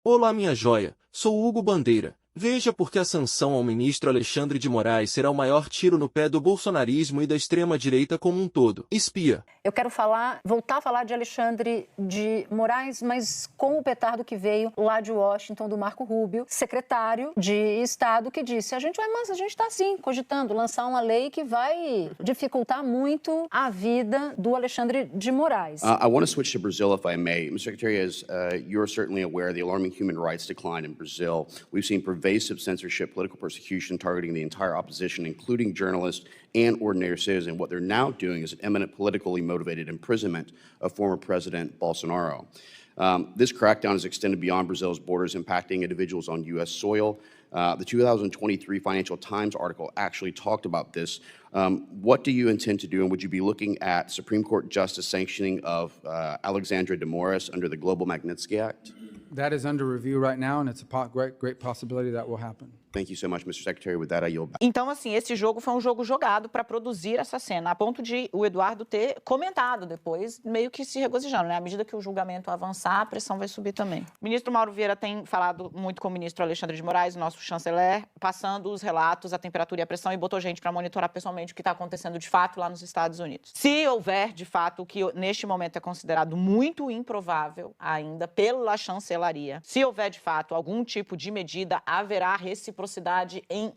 Olá, minha joia, sou Hugo Bandeira. Veja por que a sanção ao ministro Alexandre de Moraes será o maior tiro no pé do bolsonarismo e da extrema-direita como um todo. Espia. Eu quero voltar a falar de Alexandre de Moraes, mas com o petardo que veio lá de Washington, do Marco Rubio, secretário de Estado, que disse: a gente está sim cogitando lançar uma lei que vai dificultar muito a vida do Alexandre de Moraes. I want to switch to Brazil, if I may. Mr. Secretary, as you're certainly aware, the alarming human rights decline in Brazil. We've seen pervasive censorship, political persecution targeting the entire opposition, including journalists and ordinary citizens. What they're now doing is an imminent politically motivated imprisonment of former President Bolsonaro. This crackdown is extended beyond Brazil's borders, impacting individuals on U.S. soil. The 2023 Financial Times article actually talked about this. What do you intend to do, and would you be looking at Supreme Court justice sanctioning of Alexandre de Moraes under the Global Magnitsky Act? That is under review right now, and it's a great possibility that will happen. Thank you so much, Mr. Secretary. With that, I yield back. Então, assim, esse jogo foi um jogo jogado para produzir essa cena, a ponto de o Eduardo ter comentado depois, meio que se regozijando, né? À medida que o julgamento avançar, a pressão vai subir também. O ministro Mauro Vieira tem falado muito com o ministro Alexandre de Moraes, nosso chanceler, passando os relatos, a temperatura e a pressão, e botou gente para monitorar pessoalmente o que está acontecendo de fato lá nos Estados Unidos. Se houver, de fato, o que neste momento é considerado muito improvável ainda pela chancelaria, se houver, de fato, algum tipo de medida, haverá reciprocidade em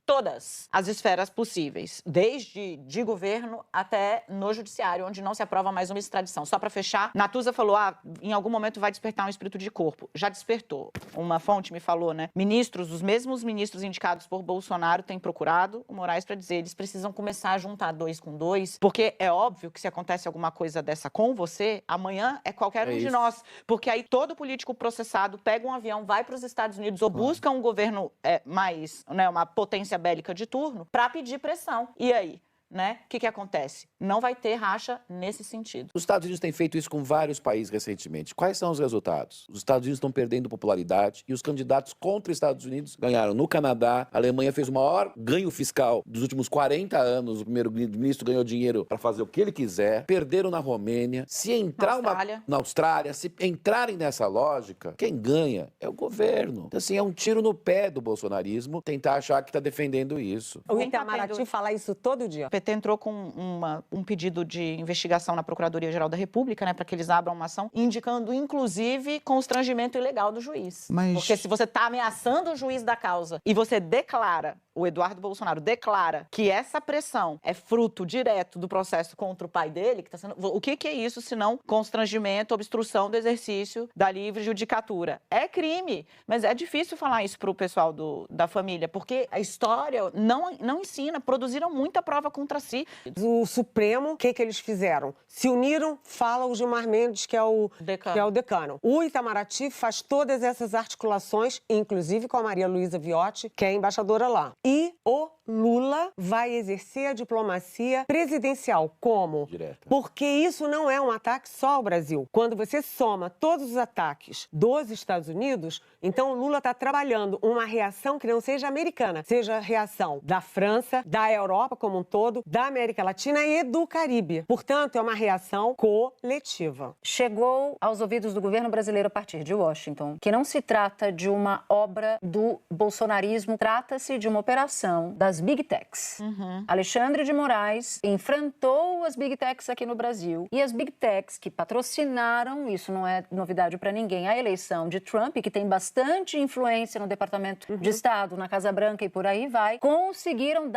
todas as esferas possíveis, desde de governo até no judiciário, onde não se aprova mais uma extradição. Só para fechar, Natuza falou, em algum momento vai despertar um espírito de corpo. Já despertou. Uma fonte me falou, né? Os mesmos ministros indicados por Bolsonaro têm procurado o Moraes para dizer, eles precisam começar a juntar 2 com 2, porque é óbvio que se acontece alguma coisa dessa com você, amanhã é qualquer um de nós. Porque aí todo político processado pega um avião, vai para os Estados Unidos ou busca um governo mais, né, uma potência bélica de turno, para pedir pressão. E aí? Né? O que acontece? Não vai ter racha nesse sentido. Os Estados Unidos têm feito isso com vários países recentemente. Quais são os resultados? Os Estados Unidos estão perdendo popularidade e os candidatos contra os Estados Unidos ganharam. No Canadá, a Alemanha fez o maior ganho fiscal dos últimos 40 anos. O primeiro-ministro ganhou dinheiro para fazer o que ele quiser. Perderam na Romênia. Se entrar na Austrália, se entrarem nessa lógica, quem ganha é o governo. Então, assim, é um tiro no pé do bolsonarismo tentar achar que está defendendo isso. O Itamaraty fala isso todo dia. O PT entrou com um pedido de investigação na Procuradoria-Geral da República, né, para que eles abram uma ação, indicando, inclusive, constrangimento ilegal do juiz. Porque se você está ameaçando o juiz da causa e você declara, o Eduardo Bolsonaro declara que essa pressão é fruto direto do processo contra o pai dele, que está sendo... O que é isso, senão constrangimento, obstrução do exercício da livre judicatura? É crime, mas é difícil falar isso para o pessoal da família, porque a história não ensina, produziram muita prova contra si. O Supremo, o que eles fizeram? Se uniram, fala o Gilmar Mendes, que é o decano. O Itamaraty faz todas essas articulações, inclusive com a Maria Luísa Viotti, que é embaixadora lá. E o Lula vai exercer a diplomacia presidencial. Como? Direta. Porque isso não é um ataque só ao Brasil. Quando você soma todos os ataques dos Estados Unidos, então o Lula está trabalhando uma reação que não seja americana, seja a reação da França, da Europa como um todo, da América Latina e do Caribe. Portanto, é uma reação coletiva. Chegou aos ouvidos do governo brasileiro a partir de Washington que não se trata de uma obra do bolsonarismo, trata-se de uma operação das Big Techs. Alexandre de Moraes enfrentou as Big Techs aqui no Brasil e as Big Techs que patrocinaram, isso não é novidade para ninguém, a eleição de Trump, que tem bastante influência no Departamento de Estado, na Casa Branca e por aí vai, conseguiram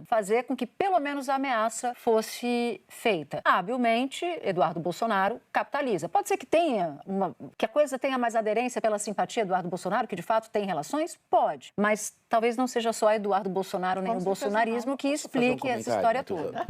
fazer com que pelo menos a ameaça fosse feita. Habilmente, Eduardo Bolsonaro capitaliza. Pode ser que que a coisa tenha mais aderência pela simpatia de Eduardo Bolsonaro, que de fato tem relações? Pode. Mas talvez não seja só Eduardo Bolsonaro nem o bolsonarismo que explique essa história toda.